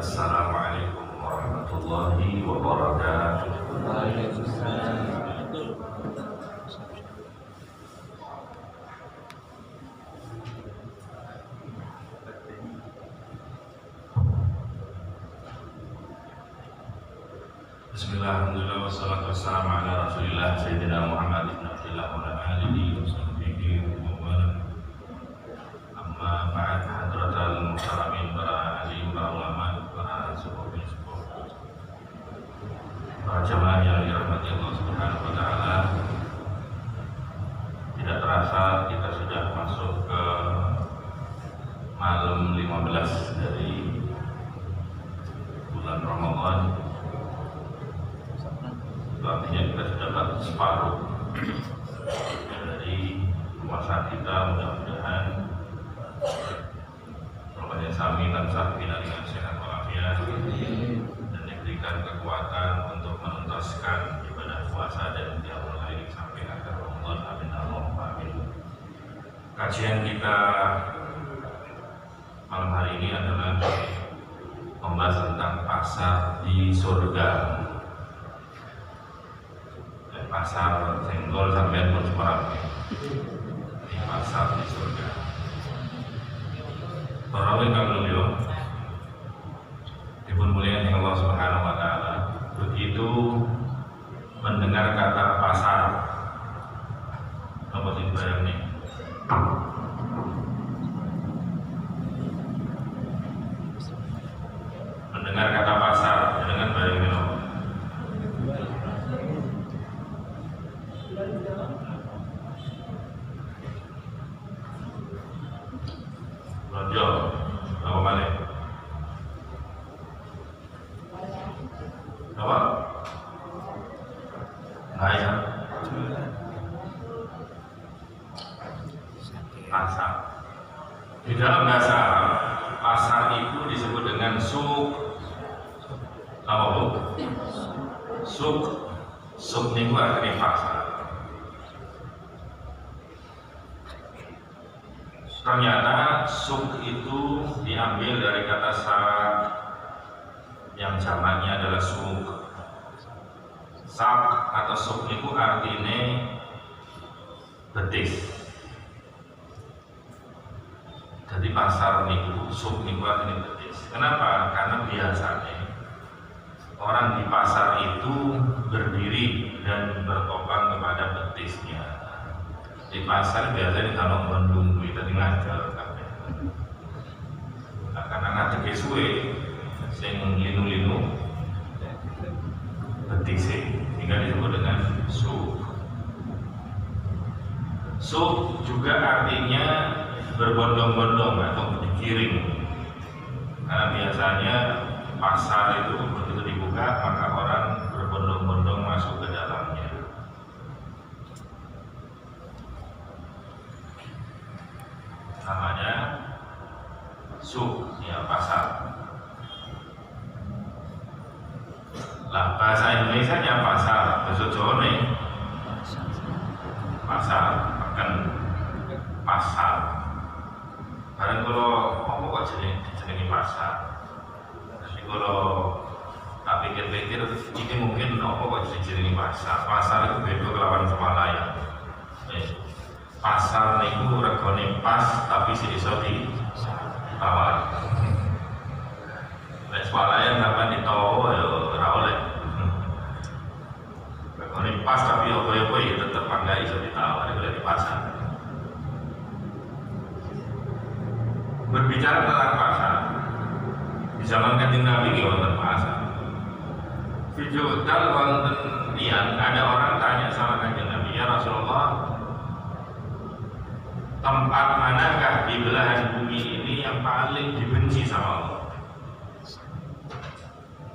Assalamualaikum warahmatullahi wabarakatuh. Bismillah, alhamdulillah, wassalatu wassalamu ala rasulillah Sayyidina Muhammad ibn Abdillah wa ala alihi wa sahbihi wa wala. Amma ba'd, hadratal muhtaramin, para alim, para ulama, para sufi, para jamaah yang dirahmati Allah Subhanahu wa taala. Tidak terasa kita sudah masuk ke malam 15 dari bulan Ramadan. Artinya kita sudah dapat separuh dari puasa kita. Mudah-mudahan Rabbana sami tansah bina dengan sehat walafiat dan diberikan kekuatan untuk menuntaskan ibadah puasa dan qiyamul lail sampai akhir Ramadan. Amin Allahumma amin. Kajian kita malam hari ini adalah membahas tentang pasar di surga. Pasar senggol sampai pun separah di pasar di surga. Tarawih kalau beliau dipun muliakan Allah Subhanahu wa taala, begitu mendengar kata pasar, apa sih bayang nih? Mendengar kata pasar, dengan bayang nih. Rojo, apa balik? Apa? Naya. Pasar. Di dalam bahasa Arab, pasar itu disebut dengan suk. Apa bu? Suk. Suk ini artinya pasar. Ternyata suk itu diambil dari kata sak yang jamaknya adalah suk. Sak atau suk itu artinya betis. Jadi pasar niku, suk niku artinya betis. Kenapa? Karena biasanya orang di pasar itu berdiri dan bertopang kepada betisnya. Di pasar biasanya kalau mendung kita ngajar karena ngadeg suwe sing linu-linu betise hingga disebut dengan suk. Suk juga artinya berbondong-bondong atau dikiring, karena biasanya pasar itu begitu dibuka maka orang berbondong-bondong masuk ke dalamnya. Namanya suk, ya pasar. Lah bahasa Indonesia nya pasar, bahasa Jawa nih pasar, akan pasar. Barang kalau apa kok jenenge pasar. Tapi kalau tak pikir-pikir ini mungkin apa kok jenenge pasar. Pasar itu beda kelawan Semalaya. Pasar niku regane pas tapi sing iso ditawar. Wis walayan sampean ditawa ya ora oleh. Regane pas tapi apa-apa ya tetep enggak iso ditawar oleh di pasar. Berbicara tentang pasar, di zaman Kanjeng Nabi ki wonten pasar. Video dal wonten liyan ada orang tanya sama Kanjeng Nabi, "Ya Rasulullah, tempat manakah di belahan bumi ini yang paling dibenci sama Allah?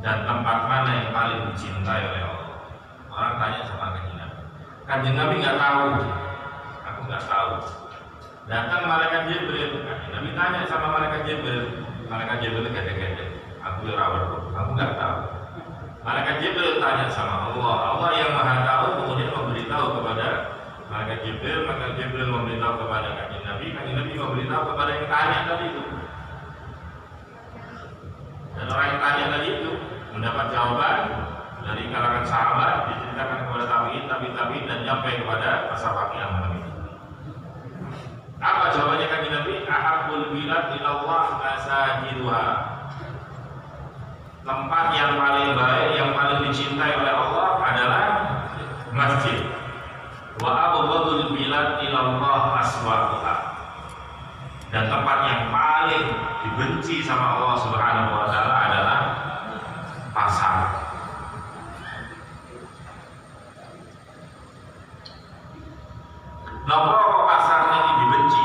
Dan tempat mana yang paling dicintai oleh Allah?" Orang tanya sama Kanjeng Nabi. Kanjeng Nabi nggak tahu, aku nggak tahu. Datang malaikat Jibril, Kanjeng Nabi tanya sama malaikat Jibril. Malaikat Jibril gede-gede, aku rawat, aku nggak tahu. Malaikat Jibril tanya sama Allah, Allah yang maha tahu kemudian memberitahu kepada malaikat Jibril, maka Jibril memberitahu kepada Kanjeng Nabi memberitahu kepada yang tanya tadi itu. Dan orang yang mendapat jawaban dari kalangan sahabat, diceritakan kepada tabi'in dan nyampe kepada ashaab yang malam itu. Apa jawabannya kanjeng Nabi? Ahabbul bilad ilallah masajiduha. Tempat yang paling baik, yang paling dicintai oleh Allah adalah masjid. Wa abghadul bilad ilallah aswaquha. Dan tempat yang paling dibenci sama Allah Subhanahu wa taala adalah pasar. Napa pasar ini dibenci?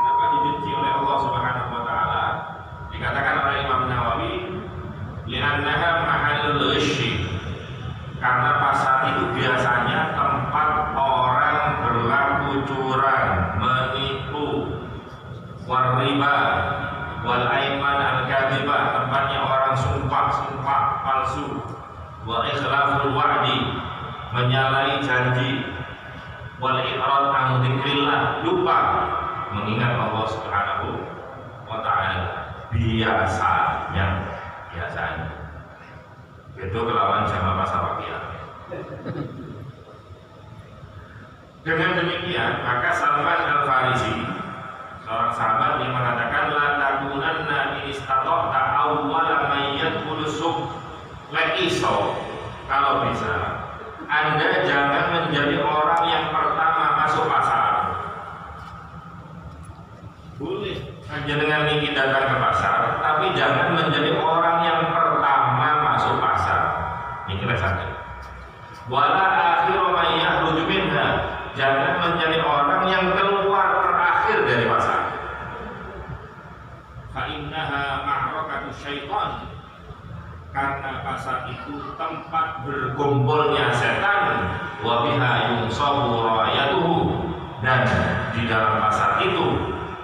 Kenapa dibenci oleh Allah Subhanahu wa taala? Dikatakan oleh Imam Nawawi, li'annaha mahallul ghishi. Karena pasar itu biasanya tempat orang berlaku curang, menipu, wariba, wal aiman al-kadzibah, tempatnya orang sumpah palsu, wa ikhlaful wa'di, menyalahi janji, wal i'rad an dzikrillah, lupa mengingat Allah Subhanahu wa taala. Biasanya itu kelawan sama pasar wakil. Dengan demikian, maka Salman Al-Farisi, seorang sahabat yang mengatakan, la takunanna in istata'ta awwala man yadkhulu suq. Iso, kalau bisa, Anda jangan menjadi orang yang pertama masuk pasar. Boleh dengan ini datang ke pasar, tapi jangan menjadi orang yang pertama masuk pasar. Ini saja. Wala akhiru man yakhruju minha. Jangan menjadi orang yang keluar terakhir dari pasar. Fa innaha ma'rakatu syaitan. Karena pasar itu tempat berkumpulnya setan, wa biha yunsabu rayatuhu, dan di dalam pasar itu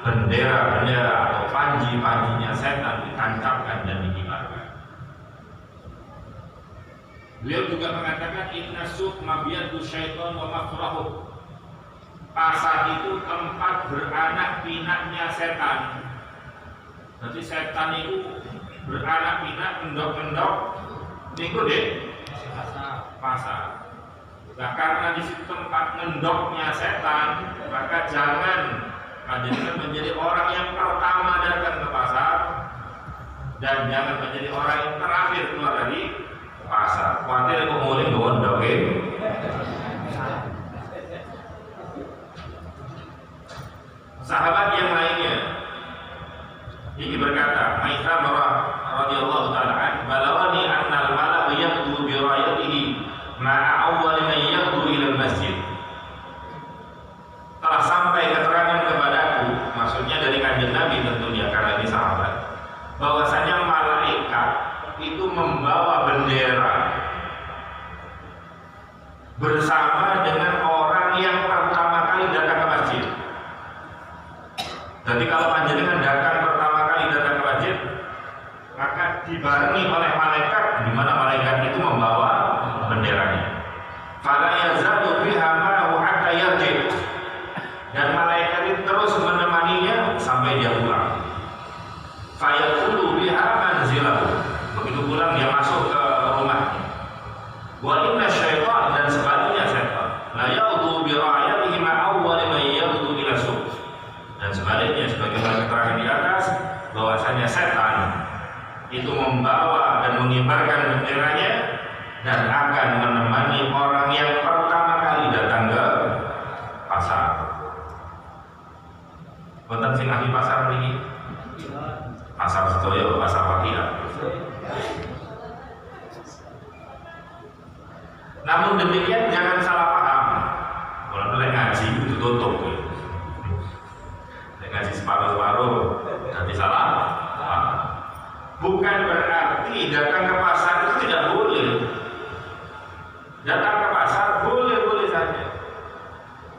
bendera-bendera atau panji-panjinya setan ditancapkan dan dikibarkan. Beliau juga mengatakan inna suq mabiyatu syaitan wa mafrahu. Pasar itu tempat beranak pinaknya setan. Nanti setan itu beranak pinak, endok-endok niku deh pasar. Nah, karena di situ tempat ngendoknya setan, maka jangan menjadi orang yang pertama datang ke pasar dan jangan menjadi orang yang terakhir keluar dari pasar. Kuatir kok mulai ngondok Sahabat yang lainnya ini berkata, Maitham radhiyallahu ta'ala an, balawani annal malak yaqdu bi rayatihi ma'a awwal man yaqdu ila masjid. Telah sampai keterangan kepadaku, maksudnya dari kanjeng Nabi tentunya karena ini sahabat, bahwasanya malaikat itu membawa bendera bersama dengan orang yang pertama kali datang ke masjid. Jadi kalau panjenengan pertama kali datang ke masjid, maka dibarengi oleh malaikat, di mana malaikat itu membawa benderanya. Fala yazalu biha ma'ahu hatta yarji'. Dan malaikat itu terus menemaninya sampai dia pulang. Fayaqulu biha manzilahu. Begitu pulang dia masuk ke rumahnya. Wa inna syaitan, dan sebaliknya syaitan, la ya'udhu bi ra'ayatihi ma'awwal man ya'udhu ila suq. Dan sebaliknya, sebagaimana keterangan di atas, bahwasanya setan itu membawa dan mengibarkan benderanya dan akan menemani orang yang pertama kali datang ke pasar. Wonten sing ahli pasar niki? Pasar sedaya, pasar wakil. Namun demikian jangan salah paham. Kalau boleh ngaji itu tutup. Ngaji separuh-separuh nanti salah paham. Bukan berarti datang ke pasar itu tidak boleh. Datang ke pasar boleh-boleh saja.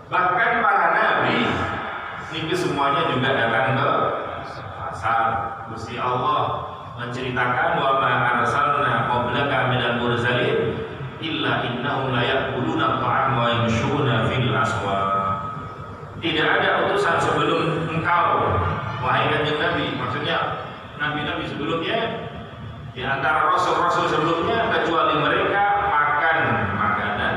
Bahkan para nabi ini semuanya juga datang ke pasar. Gusti Allah menceritakan wa ma arsalna qablaka minal mursalin illa innahum la ya'kuluna ta'am wa yamshuna fil aswaq. Tidak ada utusan sebelum engkau, wahai kanjeng Nabi, maksudnya nabi-nabi sebelumnya, di antara rasul-rasul sebelumnya, kecuali mereka makan makanan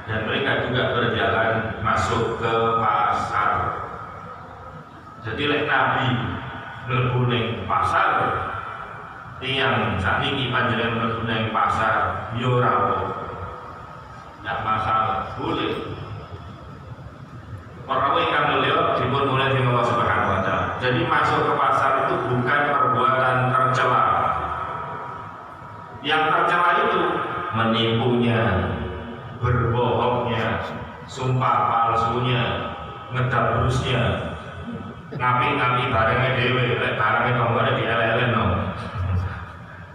dan mereka juga berjalan masuk ke pasar. Jadi lek nabi mlebu ning pasar, tiyang sakniki panjenengan mlebu ning pasar yo ora apa. Tidak masalah, boleh. Orang ingkang mulya dipun mulai dening Allah Subhanahu wa taala. Jadi masuk ke pasar itu bukan perbuatan tercela. Yang tercela itu menipunya, berbohongnya, sumpah palsunya, ngedabrusnya, ngapi-ngapi barangnya dhewe, lek barangnya kembali dielek-elekno.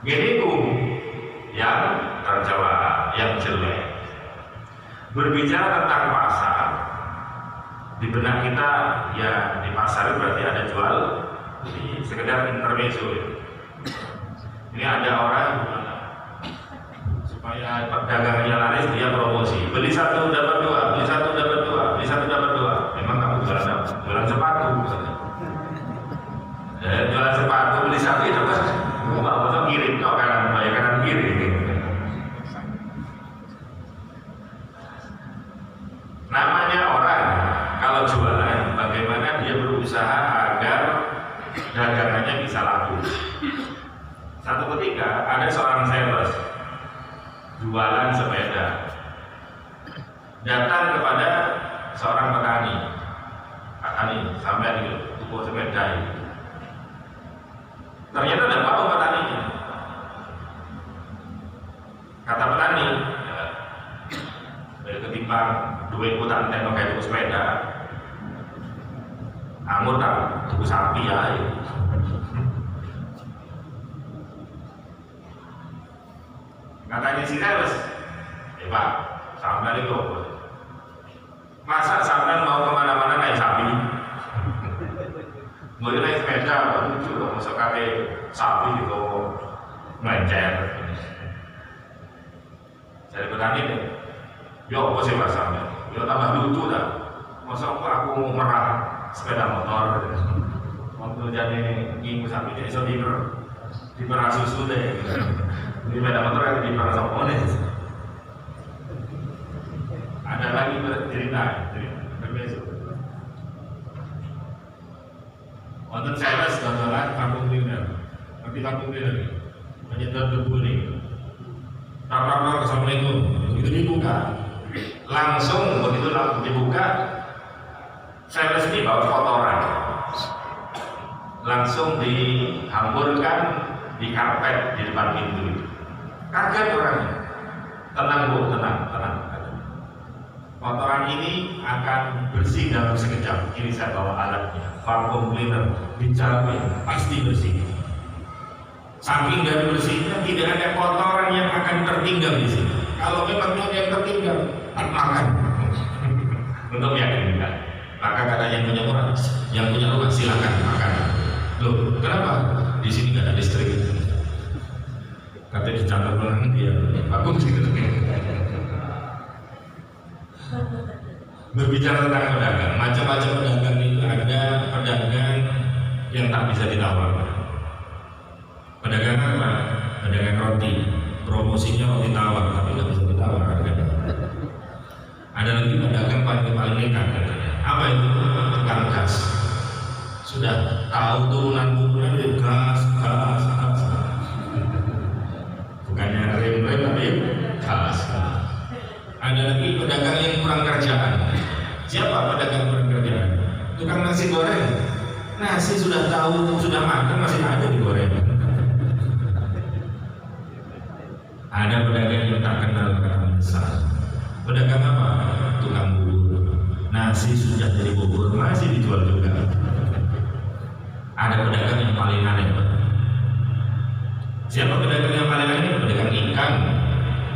Gini ku yang tercela, yang jelek. Berbicara tentang pasar, di benak kita ya di pasar itu berarti ada jual beli, sekedar intermezzo. Ini ada orang supaya dagangannya laris dia promosi, beli satu dapat dua, beli satu dapat dua, beli satu dapat dua. Memang kamu jualan apa? Jualan sepatu. Jualan sepatu beli satu itu kan mau kirim kok kanan bayar kanan kiri. Namanya orang kalau jualan, bagaimana dia berusaha agar dagangannya bisa laku. Satu ketika ada seorang sales jualan sepeda, datang kepada seorang petani. Petani sampai di toko sepeda ini. Ternyata tidak tahu petaninya. Kata petani, ketimbang duit kutan tembak kayak tuku sepeda, anggur tak tuku sapi ya. Katanya si sales, Pak, sampai itu masa sampai mau kemana-mana naik sapi? Mau naik sepeda, lucu loh, masuk kaki sapi gitu, melencer. Jadi petani deh. Yo, apa sih masalahnya? Yo tambah lucu dah. Masa aku merah sepeda motor. Waktu jadi nginggu sapi jadi so diper susu deh. Di sepeda motor yang diper sopone. Ada lagi cerita berbeza. Wonten sales dadolan vacuum cleaner. Ngerti vacuum cleaner? Menyedot debu nih. Tapak-tapak assalamualaikum. Begitu dibuka. Langsung begitu dibuka, sales ini bawa kotoran, langsung dihamburkan di karpet di depan pintu. Kaget orangnya. Tenang bu, tenang. Kotoran ini akan bersih dalam sekejap. Ini saya bawa alatnya, vacuum cleaner, dijamin pasti bersih. Saking dari bersihnya tidak ada kotoran yang akan tertinggal di sini. Kalau memang yang tertinggal, makan untuk meyakinkan. Maka kata yang punya rumah silakan makan. Loh, kenapa? Di sini nggak ada listrik. Katanya dicatat orang dia bagus gitu. Berbicara tentang pedagang, macam-macam pedagang itu ada pedagang yang tak bisa ditawar. Pedagang apa? Pedagang roti. Promosinya roti tawar, tapi nggak bisa ditawar harganya. Ada lagi pedagang paling nekat katanya. Apa itu? Tukang gas. Sudah tahu turunan itu gas. Bukannya rem tapi gas. Ada lagi pedagang yang kurang kerjaan. Siapa pedagang kurang kerjaan? Tukang nasi goreng. Nasi sudah tahu, sudah makan masih ada digoreng. Ada pedagang yang tak kenal kata menyesal. Pedagang apa? Tukang bubur. Nasi sudah jadi bubur masih dijual juga. Ada pedagang yang paling aneh. Siapa pedagang yang paling aneh? Pedagang ikan.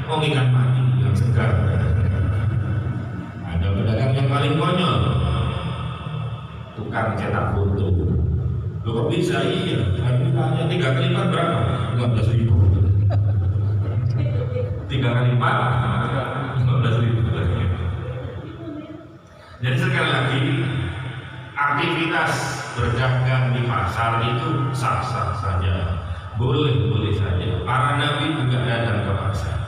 Oh, ikan mati yang segar. Ada pedagang yang paling konyol. Tukang cetak foto. Loh kok bisa? Iya. Harganya 3 kali lipat berapa? 15.000. 3 kali lipat 15.000. Jadi sekali lagi aktivitas berdagang di pasar itu sah-sah saja, boleh-boleh saja. Para nabi juga datang ke pasar.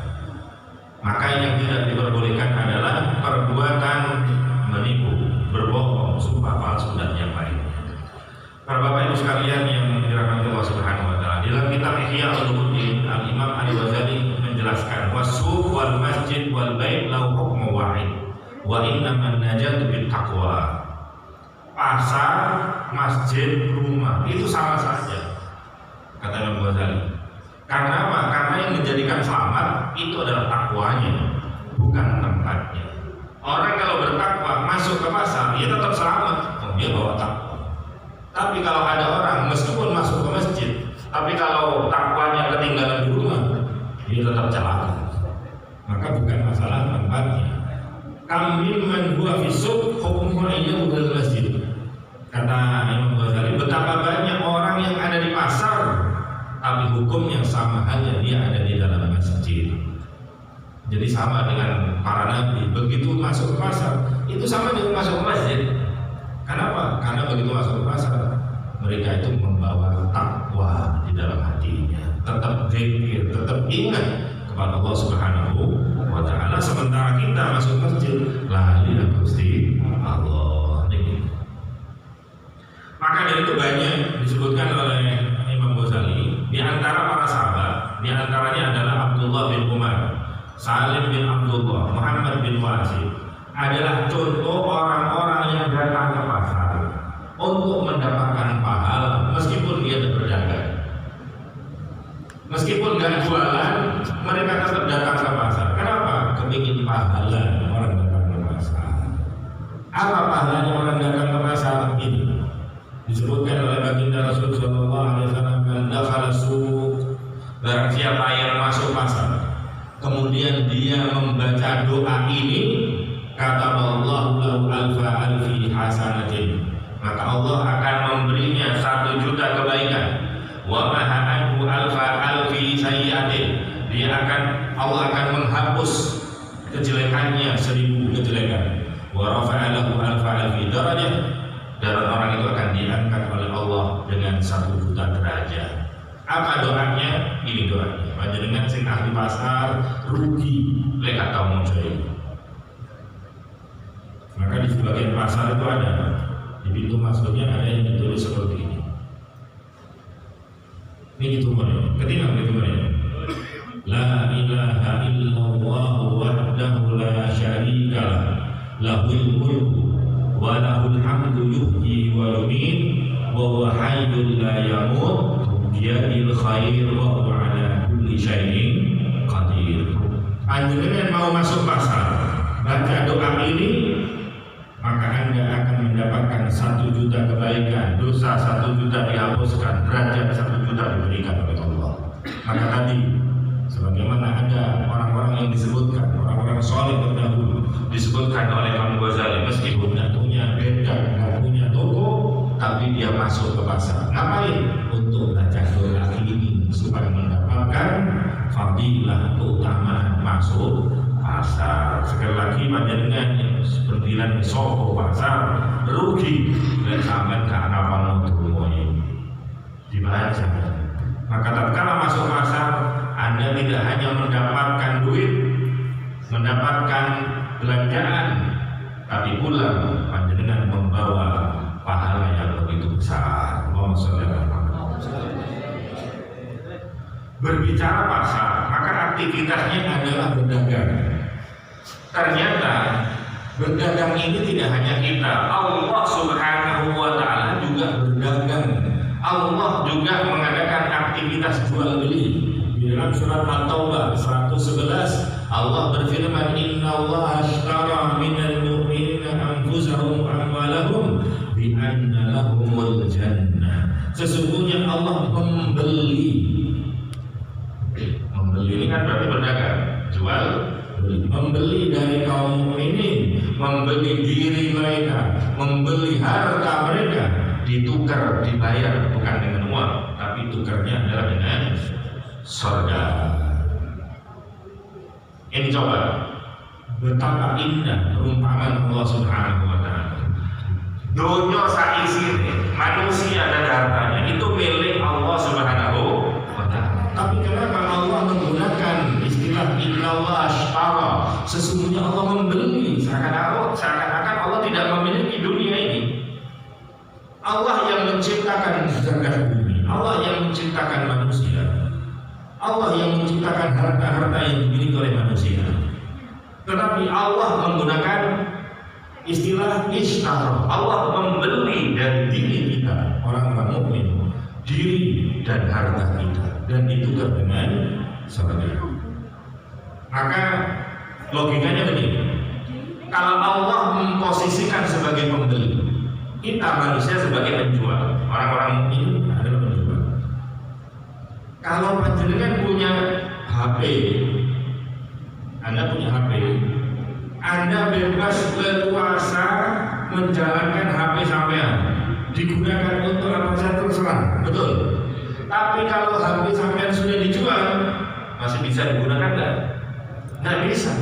Maka yang tidak diperbolehkan adalah perbuatan menipu, berbohong, sumpah palsu dan yang lainnya. Para bapak ibu sekalian yang dirahmati Allah Subhanahu wa taala, dalam kitab Ihya Ulumuddin Al-Imam Al-Ghazali menjelaskan wassuq wal masjid wal bait lahu hukmu wahid wa innaman najatu bit taqwa. Pasar, masjid, rumah itu sama saja, kata Imam Ghazali. Karena apa? Karena yang menjadikan selamat itu adalah takwanya, bukan tempatnya. Orang kalau bertakwa masuk ke pasar, dia tetap selamat, dia bawa takwa. Tapi kalau ada orang meskipun masuk ke masjid, tapi kalau takwanya ketinggalan di rumah, dia tetap celaka. Maka bukan masalah tempatnya. Kamil man huwa fi suq hukmuhu ayyul masjid. Kata Imam Ghazali, betapa banyak orang yang ada di pasar, tapi hukumnya sama halnya dia ada di dalam masjid. Jadi sama dengan para nabi, begitu masuk ke pasar, itu sama dengan masuk ke masjid. Kenapa? Karena begitu masuk ke pasar, mereka itu membawa takwa di dalam hatinya, tetap zikir, tetap ingat kepada Allah Subhanahu wa taala. Sementara kita masuk masjid, lali Gusti Allah. Maka dari itu banyak disebutkan oleh Imam Ghazali, di antara para sahabat, di antaranya adalah Abdullah bin Umar, Salim bin Abdullah, Muhammad bin Wasid, adalah contoh orang-orang yang datang ke pasar untuk mendapatkan pahala meskipun dia tidak berdagang. Meskipun nggak jualan, mereka tetap datang ke pasar. Kenapa? Kepingin pahala orang datang ke pasar. Apa pahalanya orang datang ke pasar? Ini disebutkan oleh baginda Rasul sallallahu alaihi wasallam, dakhala suq, barang siapa yang masuk pasar kemudian dia membaca doa ini, kata Allah lahu alfa alfi hasanatin, maka Allah akan memberinya 1 juta kebaikan. Wa maha anhu alfa alfi sayyi'atin, Allah akan menghapus kejelekannya 1000 kejelekan. Wa rafa'a lahu alfa alfi darajah, dan orang itu akan diangkat oleh Allah dengan 1 juta derajat. Apa doanya? Ini doanya. Panjenengan sing ahli pasar rugi lek atau mojoy. Maka di sebagian pasar itu ada, di pintu masuknya ada yang ditulis seperti ini. Ini hitungannya. Ketika hitungannya, la ilaha illallah wahdahu la syarikalah, lahul mulku wa lahul hamdu yuhyi wa yumiit wa huwa hayyul la yamut biyadil khair wa huwa ala kulli syai'in qadir. Panjenengan mau masuk pasar, baca doa ini, maka Anda akan mendapatkan 1 juta kebaikan, dosa 1 juta dihapuskan, derajat 1 juta diberikan oleh Allah. Maka tadi sebagaimana ada orang-orang yang disebutkan, orang-orang soleh terdahulu disebutkan oleh Imam Ghazali, meskipun tidak punya beda, tidak punya toko, tapi dia masuk ke pasar. Ngapain? Untuk baca doa ini supaya mendapatkan fadilah, keutamaan masuk pasar. Sekali lagi, panjenengan yang berdiri di soko pasar rugi dan sampai ke harapan untuk ini dibaca. Maka tatkala masuk pasar, Anda tidak hanya mendapatkan duit, mendapatkan belanjaan, tapi pula panjenengan membawa pahala yang begitu besar. Berbicara pasar, maka aktivitasnya adalah berdagang. Ternyata berdagang ini tidak hanya kita, Allah Subhanahu wa taala juga berdagang. Allah juga mengadakan aktivitas jual beli. Di dalam surat At-Taubah 111, Allah berfirman, Innallaha ashtara minal mu'minina anfusahum wa amwalahum bi anna lahumul jannah. Sesungguhnya Allah membeli. Membeli ini kan berarti berdagang, jual beli. Membeli dari kaum mukminin, membeli diri mereka, membeli harta mereka, ditukar, dibayar bukan dengan uang, tapi tukarnya adalah dengan surga. Ini coba betapa indah perumpamaan Allah Subhanahu wa taala. Dunia saisi manusia dan hartanya itu milik Allah Subhanahu wa Ta'ala. Tapi kenapa Allah menggunakan istilah innallaha ashtara? Sesungguhnya Allah membeli, seakan-akan Allah tidak memiliki dunia ini. Allah yang menciptakan jagat bumi, Allah yang menciptakan manusia, Allah yang menciptakan harta-harta yang dimiliki oleh manusia. Tetapi Allah menggunakan istilah ishtara. Allah membeli dari diri kita, orang-orang mukmin, diri dan harta kita, dan ditukar dengan surga. Maka logikanya begini, kalau Allah memposisikan sebagai pembeli, kita manusia sebagai penjual, orang-orang mukmin adalah penjual. Kalau panjenengan punya HP, Anda punya HP, Anda bebas leluasa menjalankan HP sampean, digunakan untuk apa saja terserah, betul. Tapi kalau HP sampean sudah dijual, masih bisa digunakan nggak? Nggak bisa.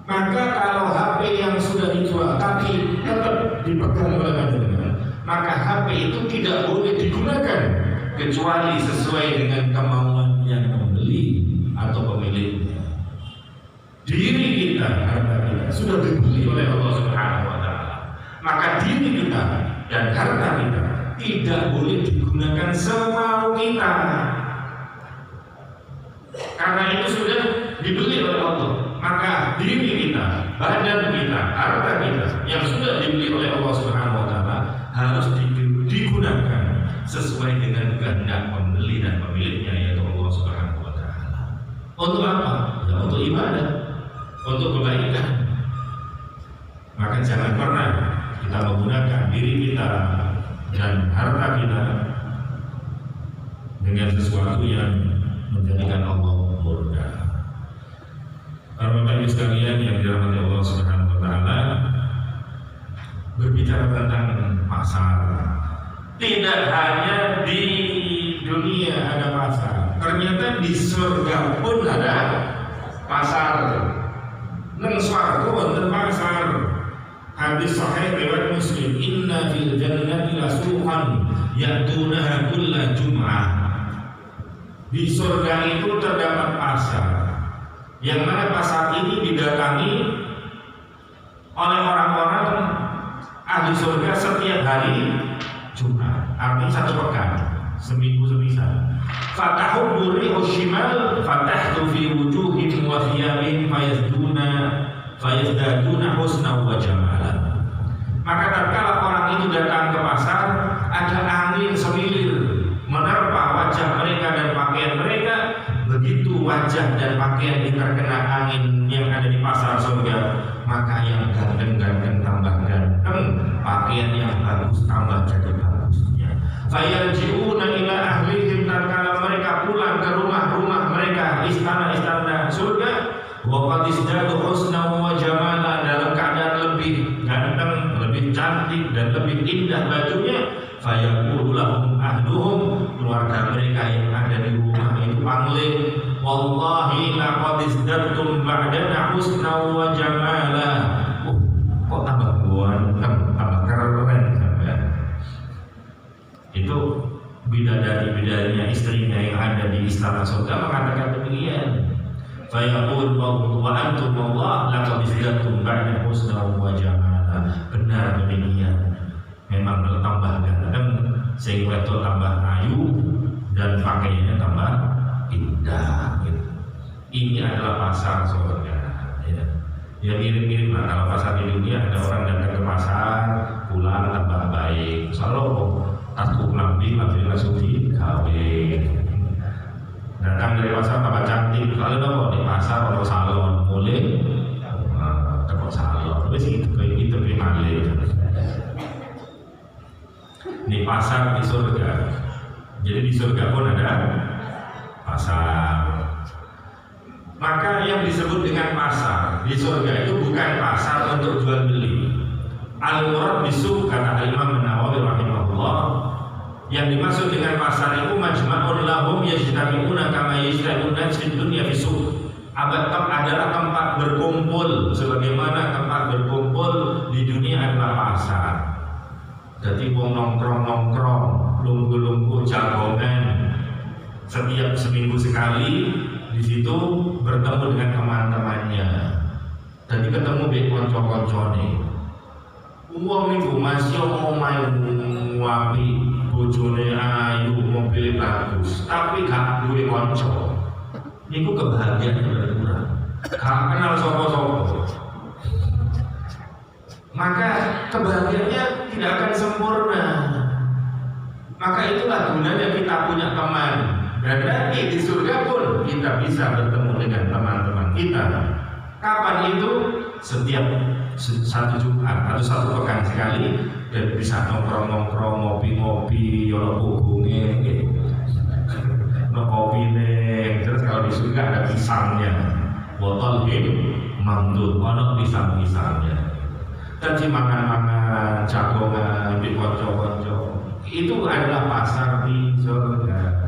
Maka kalau HP yang sudah dijual tapi tetap dipegang oleh panjenengan, maka HP itu tidak boleh digunakan kecuali sesuai dengan kemauan yang membeli atau pemiliknya. Diri kita, harta kita sudah dibeli oleh Allah Subhanahu wa Ta'ala. Maka diri kita dan harta kita tidak boleh digunakan semau kita. Karena itu sudah dibeli oleh Allah. Maka diri kita, badan kita, harta kita yang sudah dibeli oleh Allah Subhanahu wa Ta'ala harus digunakan sesuai dengan kehendak pembeli dan pemiliknya, yaitu Allah Subhanahu wa Ta'ala. Untuk apa? Ya, untuk ibadah, untuk kebaikan. Maka jangan pernah kita menggunakan diri kita dan harta kita dengan sesuatu yang menjadikan Allah murka. Bapak-bapak sekalian yang dirahmati Allah Subhanahu wa Ta'ala, berbicara tentang pasar, tidak hanya di dunia ada pasar, ternyata di surga pun ada pasar. Nang swarga wonten pasar. Hadis sahih riwayat Muslim, inna fil jannati lasuqan ya'tunaha kulla jum'ah. Di surga itu terdapat pasar, yang mana pasar ini didatangi oleh orang-orang ahli surga setiap hari Jumat, artinya satu pekan, seminggu semisal. Fatahu buri'u shimal fatahtu fi wujuhihim wa thiyabihim fayazdaduna husna wa jamalan. Maka tatkala orang itu datang ke pasar, ada angin semilir menerpa wajah mereka dan pakaian mereka. Begitu wajah dan pakaian terkena angin yang ada di pasar surga, maka yang ganteng-ganteng tambah ganteng, pakaian yang bagus tambah jadi bagusnya. Fayarji'una ila ahlihim, tatkala mereka pulang ke rumah-rumah mereka, istana-istana surga, wa qad izdadu husna wa jamala, dalam keadaan lebih ganteng, lebih cantik dan lebih indah bajunya. Fayaqulu lahum ahluhum, keluarga mereka yang ada di rumah itu panggil, wallahi laqad izdadtum ba'dana husna wa jamala. Kok tambah ganteng, tambah keren sampean. Itu bidadari-bidadarinya, istrinya yang ada di istana surga mengatakan demikian. Fayaqul wa antum wallah laqad izdadtum ba'dana husna wa jamala. Benar demikian. Memang bertambah ganteng, sehingga itu tambah ayu dan pakaiannya tambah indah. Gitu. Ini adalah pasar surga. Ya mirip-mirip lah. Kalau pasar di dunia ada orang datang ke pasar, pulang tambah baik. Selalu takut lambi langsung dikawin. Datang dari pasar tambah cantik. Kalau dong di pasar kalau salon mulai, tempat salon. Tapi sih kayak gitu primale. Di pasar di surga. Jadi di surga pun ada pasar. Maka yang disebut dengan pasar di surga itu bukan pasar untuk jual beli. Al-murad bisu, kata Imam Nawawi rahimahullah, yang dimaksud dengan pasar itu majma'un lahum yajtami'una kama yajtami'una fid dunya fi suq. Adalah tempat berkumpul sebagaimana tempat berkumpul di dunia adalah pasar. Jadi wong nongkrong, lungguh-lungguh jagongan, setiap seminggu sekali di situ bertemu dengan teman-temannya. Jadi ketemu be konco-koncone. Wong niku masih mau main wapi, bojone ayu, mobil bagus, tapi gak duwe konco. Niku kebahagiaan berkurang. Gak kenal sapa-sapa. Maka kebahagiaannya tidak akan sempurna. Maka itulah gunanya kita punya teman. Dan nanti di surga pun kita bisa bertemu dengan teman-teman kita. Kapan itu? Setiap satu Jumat atau satu pekan sekali, dan bisa nongkrong-nongkrong, ngopi-ngopi, yono pugungnya, ngopi nih. Terus kalau di surga ada pisangnya, botol mandul, ono pisang-pisangnya. Tadi makan-makan, jagongan, di konco-konco, itu adalah pasar di surga.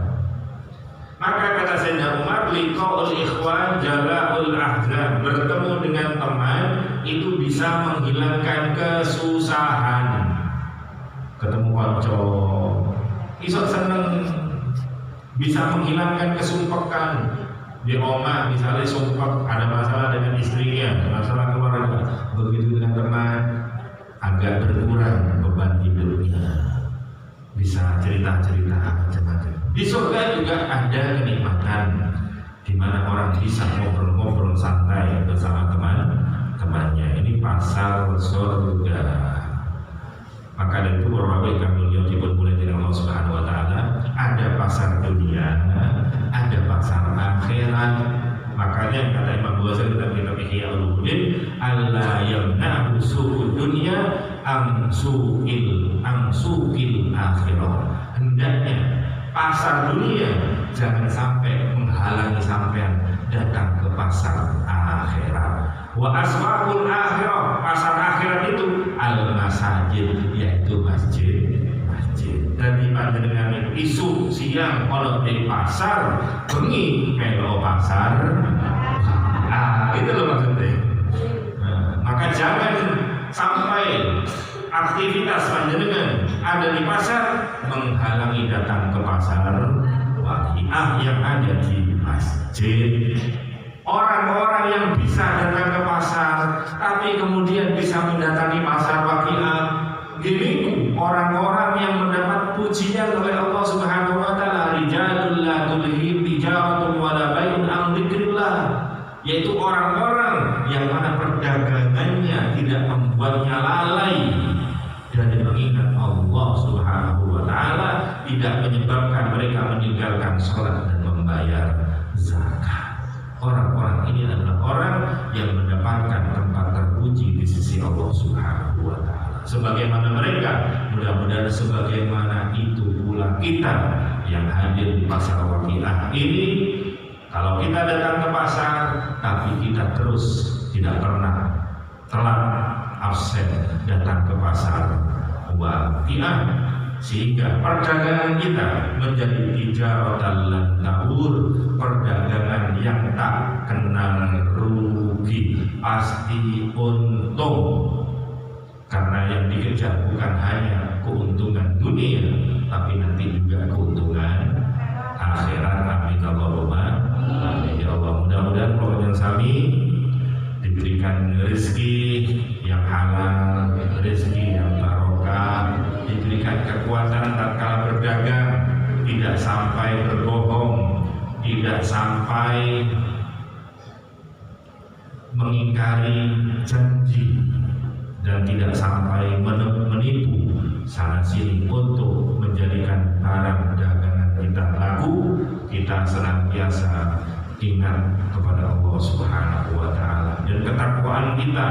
Maka kata Sayyidina Umar, liqa'ul ikhwan jala'ul ahzan, bertemu dengan teman itu bisa menghilangkan kesusahan. Ketemu konco, iso seneng, bisa menghilangkan kesumpekan. Di oma misalnya sumpah ada masalah dengan istrinya, ada masalah keluarga, begitu dengan teman agak berkurang beban hidupnya, bisa cerita-cerita macam-macam. Di surga juga ada kenikmatan di mana orang bisa ngobrol-ngobrol santai bersama teman-temannya. Ini pasar surga. Maka dari itu orang yang beliau diperbolehkan oleh Allah Subhanahu Wa Taala, ada pasar dunia, ada pasar akhirat. Makanya kata Imam Ghazali dalam kitab Ihya Ulumuddin, alla yamna'u su'ud dunya amsukil akhirah. Hendaknya pasar dunia jangan sampai menghalangi sampean datang ke pasar akhirat. Wa aswaqul akhirah, pasar akhirat itu al-masajid, yaitu masjid. Dan di panjenengan itu isu siang kalau di pasar, bengi melo pasar. Itu loh maksudnya. Maka jangan sampai aktivitas panjenengan ada di pasar menghalangi datang ke pasar waqiah yang ada di masjid. Orang-orang yang bisa datang ke pasar tapi kemudian bisa mendatangi pasar waqiah, gini orang-orang yang mendapat pujian oleh Allah Subhanahu Wa Taala, rijalul la tulhihim tijaratun wala bai'un an dzikrillah, yaitu orang-orang yang mana perdagangannya tidak membuatnya lalai dari mengingat Allah Subhanahu Wa Taala, tidak menyebabkan mereka meninggalkan sholat dan membayar zakat. Orang-orang ini adalah orang yang mendapatkan tempat terpuji di sisi Allah Subhanahu Wa Taala. Sebagaimana mereka, mudah-mudahan sebagaimana itu pula kita yang hadir di pasar waqiah ini. Kalau kita datang ke pasar, tapi kita terus tidak pernah telat absen datang ke pasar waqiah, sehingga perdagangan kita menjadi tijaratan lan tabur, perdagangan yang tak kenal rugi, pasti untung. Karena yang dikejar bukan hanya keuntungan dunia, tapi nanti juga keuntungan akhirat. Amin Allahumma. Ya Allah, mudah-mudahan program kami diberikan rezeki yang halal, rezeki yang barokah, diberikan kekuatan tatkala berdagang, tidak sampai berbohong, tidak sampai mengingkari janji, dan tidak sampai menipu sana sini untuk menjadikan barang dagangan kita laku. Kita senantiasa ingat kepada Allah Subhanahu Wa Taala, dan ketakwaan kita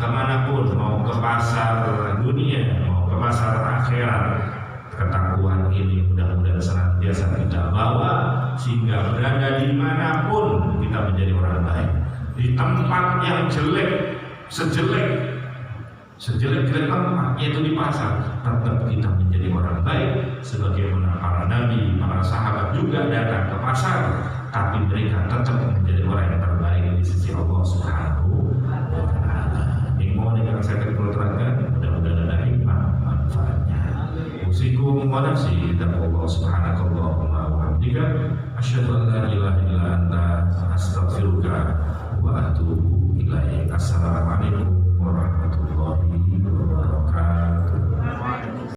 kemanapun, mau ke pasar dunia, mau ke pasar akhirat, ketakwaan ini mudah-mudahan senantiasa kita bawa, sehingga berada dimanapun kita menjadi orang baik. Di tempat yang jelek, sejelek-jelek tempat, yaitu di pasar, tetap kita menjadi orang baik. Sebagaimana para nabi, para sahabat juga datang ke pasar, tapi mereka tetap menjadi orang yang terbaik di sisi Allah Subhanahu wa Ta'ala. Ini mohon yang saya terangkan, mudah-mudahan ada hikmah manfaatnya. ونفسي تقوى الله سبحانك اللهم وبحمدك أشهد أن لا إله إلا أنت أستغفرك